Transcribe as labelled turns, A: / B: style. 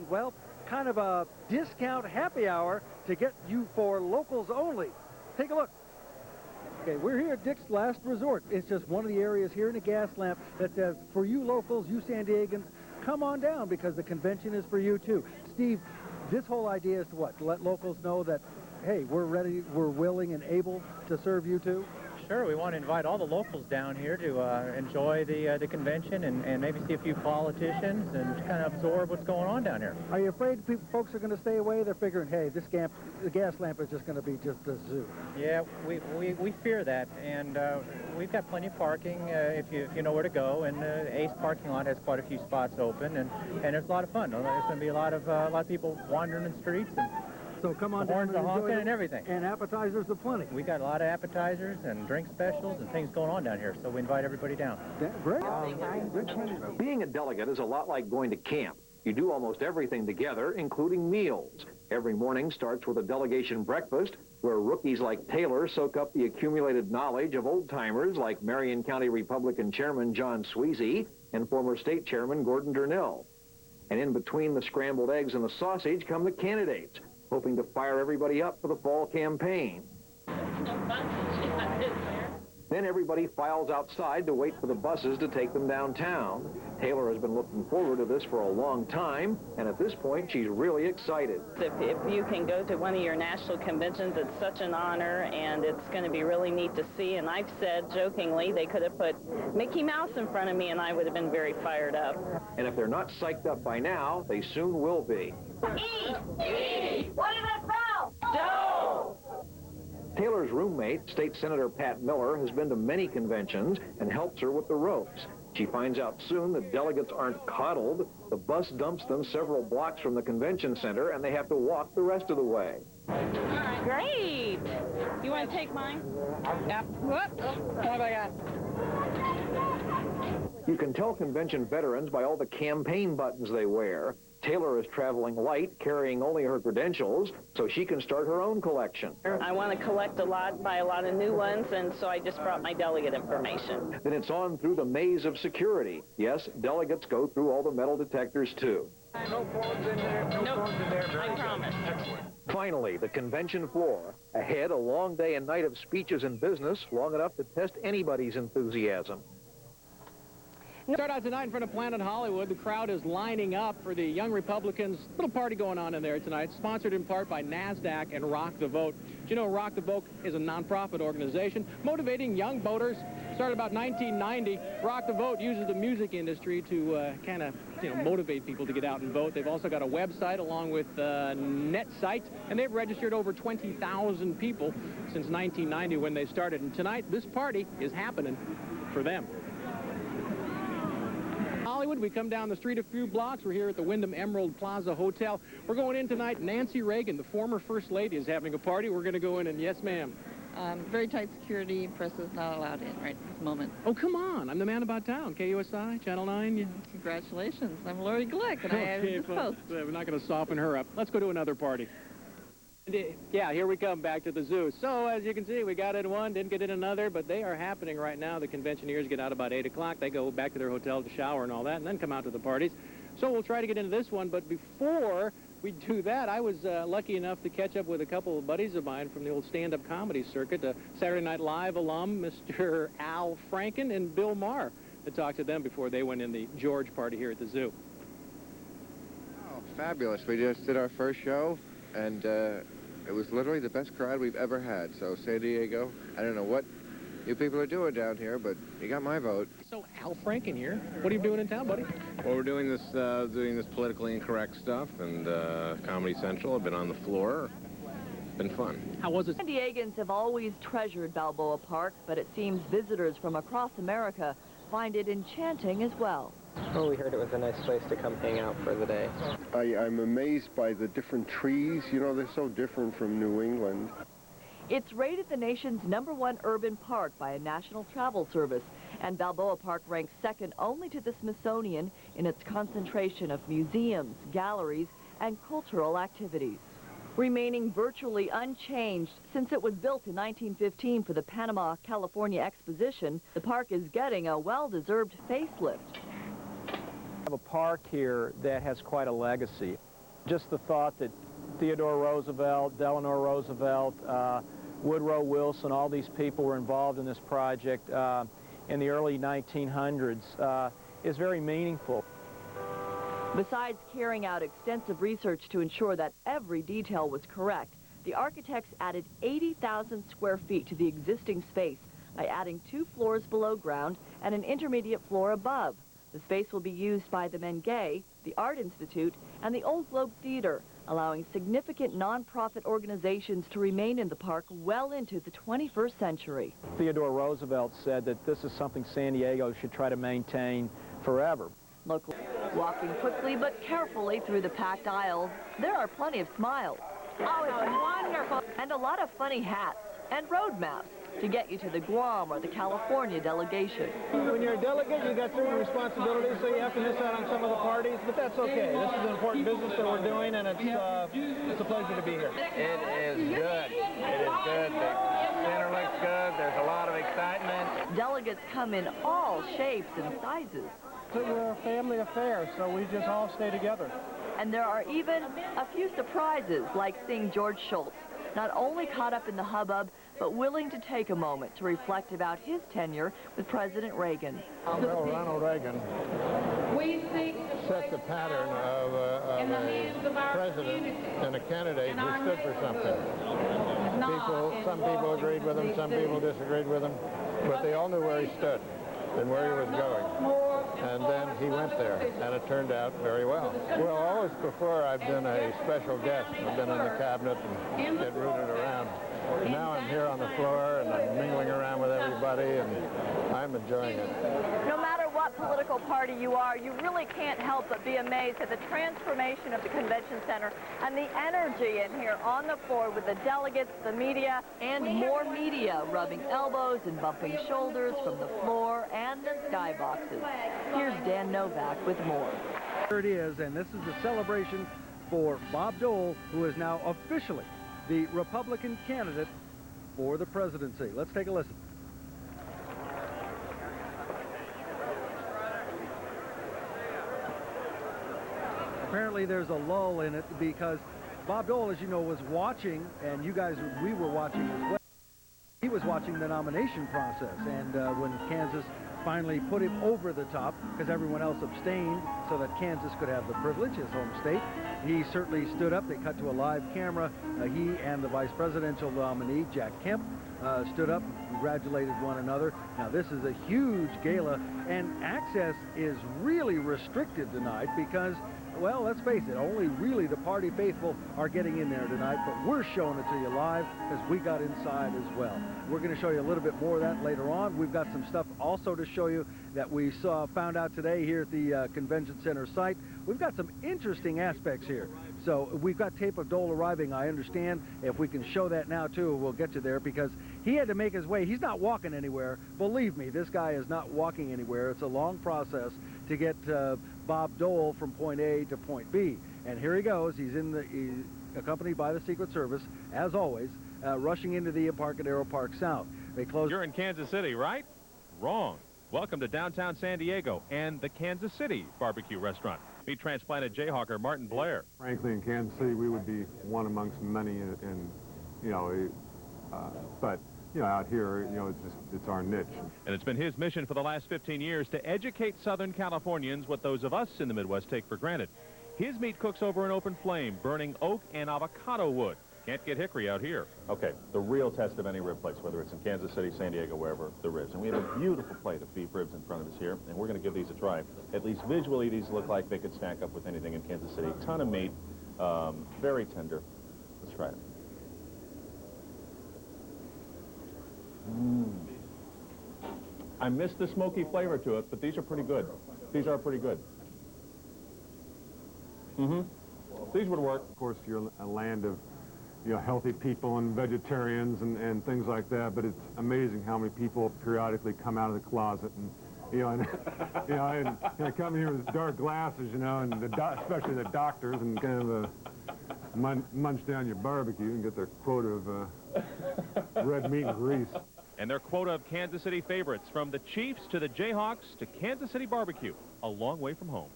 A: Well, kind of a discount happy hour to get you for locals only. Take a look. Okay, we're here at Dick's Last Resort. It's just one of the areas here in the gas lamp that says, for you locals, you San Diegans, come on down because the convention is for you too. Steve, this whole idea is to what? To let locals know that, hey, we're ready, we're willing and able to serve you too?
B: Sure, we want to invite all the locals down here to enjoy the convention and maybe see a few politicians and kind of absorb what's going on down here.
A: Are you afraid folks are going to stay away? They're figuring, hey, the gas lamp is just going to be just a zoo.
B: Yeah, we fear that, and we've got plenty of parking if you know where to go, and Ace parking lot has quite a few spots open, and it's a lot of fun. There's going to be a lot of people wandering the streets. And
A: so come on down
B: and enjoy it. And everything.
A: And appetizers are plenty.
B: We got a lot of appetizers and drink specials and things going on down here, so we invite everybody down.
A: Great.
C: Being a delegate is a lot like going to camp. You do almost everything together, including meals. Every morning starts with a delegation breakfast, where rookies like Taylor soak up the accumulated knowledge of old-timers like Marion County Republican Chairman John Sweezy and former state chairman Gordon Durnell. And in between the scrambled eggs and the sausage come the candidates, hoping to fire everybody up for the fall campaign. Then everybody files outside to wait for the buses to take them downtown. Taylor has been looking forward to this for a long time, and at this point, she's really excited.
D: If you can go to one of your national conventions, it's such an honor, and it's going to be really neat to see. And I've said, jokingly, they could have put Mickey Mouse in front of me, and I would have been very fired up.
C: And if they're not psyched up by now, they soon will be.
E: E! What is it about?
D: Dole!
C: Taylor's roommate, State Senator Pat Miller, has been to many conventions and helps her with the ropes. She finds out soon that delegates aren't coddled. The bus dumps them several blocks from the convention center, and they have to walk the rest of the way.
D: Great! You want to take mine? Yep. Whoops. What have I got?
C: You can tell convention veterans by all the campaign buttons they wear. Taylor is traveling light, carrying only her credentials, so she can start her own collection.
D: I want to collect buy a lot of new ones, and so I just brought my delegate information.
C: Then it's on through the maze of security. Yes, delegates go through all the metal detectors, too.
E: No phones in there. No phones in there.
D: I promise.
E: Excellent.
C: Finally, the convention floor. Ahead, a long day and night of speeches and business, long enough to test anybody's enthusiasm.
F: Start out tonight in front of Planet Hollywood. The crowd is lining up for the Young Republicans. Little party going on in there tonight, sponsored in part by NASDAQ and Rock the Vote. Do you know Rock the Vote is a nonprofit organization motivating young voters? Started about 1990. Rock the Vote uses the music industry to kind of motivate people to get out and vote. They've also got a website along with net sites, and they've registered over 20,000 people since 1990 when they started. And tonight, this party is happening for them. Hollywood, we come down the street a few blocks. We're here at the Wyndham Emerald Plaza Hotel. We're going in tonight. Nancy Reagan, the former First Lady, is having a party. We're going to go in and, yes, ma'am.
G: Very tight security. Press is not allowed in right at this moment.
F: Oh, come on. I'm the man about town. KUSI, Channel 9. Yeah.
G: Congratulations. I'm Lori Glick, and I am the host.
F: We're not going to soften her up. Let's go to another party. Yeah, here we come back to the zoo. So, as you can see, we got in one, didn't get in another, but they are happening right now. The conventioneers get out about 8 o'clock. They go back to their hotel to shower and all that, and then come out to the parties. So we'll try to get into this one, but before we do that, I was lucky enough to catch up with a couple of buddies of mine from the old stand-up comedy circuit, Saturday Night Live alum, Mr. Al Franken and Bill Maher. I talked to them before they went in the George party here at the zoo.
H: Oh, fabulous. We just did our first show, and it was literally the best crowd we've ever had. So, San Diego, I don't know what you people are doing down here, but you got my vote.
F: So, Al Franken here. What are you doing in town, buddy?
I: Well, we're doing this politically incorrect stuff, and Comedy Central. I've been on the floor. Been fun.
F: How was it?
J: San Diegans have always treasured Balboa Park, but it seems visitors from across America find it enchanting as well.
K: Well, we heard it was a nice place to come hang out for the day.
L: I'm amazed by the different trees. You know, they're so different from New England.
J: It's rated the nation's #1 urban park by a national travel service, and Balboa Park ranks second only to the Smithsonian in its concentration of museums, galleries, and cultural activities. Remaining virtually unchanged since it was built in 1915 for the Panama, California Exposition, the park is getting a well-deserved facelift.
F: have a park here that has quite a legacy. Just the thought that Theodore Roosevelt, Delano Roosevelt, Woodrow Wilson, all these people were involved in this project in the early 1900s is very meaningful.
J: Besides carrying out extensive research to ensure that every detail was correct, the architects added 80,000 square feet to the existing space by adding 2 floors below ground and an intermediate floor above. The space will be used by the Mengay, the Art Institute, and the Old Globe Theater, allowing significant non-profit organizations to remain in the park well into the 21st century.
F: Theodore Roosevelt said that this is something San Diego should try to maintain forever.
J: Walking quickly but carefully through the packed aisles, there are plenty of smiles. Oh, it's wonderful! And a lot of funny hats and road maps to get you to the Guam or the California delegation.
F: When you're a delegate, you got certain responsibilities, so you have to miss out on some of the parties, but that's okay. This is an important business that we're doing, and it's a pleasure to be here.
B: It is good. It is good. The center looks good. There's a lot of excitement.
J: Delegates come in all shapes and sizes.
F: We're a family affair, so we just all stay together.
J: And there are even a few surprises, like seeing George Shultz, not only caught up in the hubbub, but willing to take a moment to reflect about his tenure with President Reagan.
M: Well, Ronald Reagan set the pattern of a president and a candidate who stood for something. Some people agreed with him, some people disagreed with him, but they all knew where he stood and where he was going. And then he went there, and it turned out very well. Well, always before I've been a special guest. I've been in the cabinet and get rooted around. And now I'm here on the floor, and I'm mingling around with everybody, and I'm enjoying it.
J: No matter what political party you are, you really can't help but be amazed at the transformation of the convention center and the energy in here on the floor with the delegates, the media, and more media rubbing elbows and bumping shoulders from the floor and the skyboxes. Here's Dan Novak with more.
A: Here it is, and this is a celebration for Bob Dole, who is now officially the Republican candidate for the presidency. Let's take a listen. Apparently there's a lull in it because Bob Dole, as you know, was watching, and we were watching as well. He was watching the nomination process, and when Kansas finally put him over the top, because everyone else abstained so that Kansas could have the privilege, his home state, he certainly stood up. They cut to a live camera. He and the vice presidential nominee, Jack Kemp, stood up, congratulated one another. Now, this is a huge gala, and access is really restricted tonight because, well, let's face it, only really the party faithful are getting in there tonight, but we're showing it to you live because we got inside as well. We're going to show you a little bit more of that later on. We've got some stuff also to show you that we found out today here at the Convention Center site. We've got some interesting aspects here. So we've got tape of Dole arriving, I understand. If we can show that now, too, we'll get you there because he had to make his way. He's not walking anywhere. Believe me, this guy is not walking anywhere. It's a long process to get Bob Dole from point A to point B. And here he goes. He's accompanied by the Secret Service, as always, rushing into the Embarcadero Park South. They closed.
N: You're in Kansas City, right? Wrong. Welcome to downtown San Diego and the Kansas City barbecue restaurant. Meet transplanted Jayhawker Martin Blair.
O: Frankly, in Kansas City, we would be one amongst many, but out here, it's our niche.
N: And it's been his mission for the last 15 years to educate Southern Californians what those of us in the Midwest take for granted. His meat cooks over an open flame, burning oak and avocado wood. Can't get hickory out here.
P: Okay, the real test of any rib place, whether it's in Kansas City, San Diego, wherever, the ribs. And we have a beautiful plate of beef ribs in front of us here, and we're going to give these a try. At least visually, these look like they could stack up with anything in Kansas City. Ton of meat, very tender. Let's try it. I missed the smoky flavor to it, but these are pretty good. These are pretty good. These would work.
O: Of course, you're a land of healthy people and vegetarians and things like that, but it's amazing how many people periodically come out of the closet and and come here with dark glasses, and especially the doctors, and kind of munch down your barbecue and get their quota of red meat and grease.
N: And their quota of Kansas City favorites, from the Chiefs to the Jayhawks to Kansas City barbecue, a long way from home.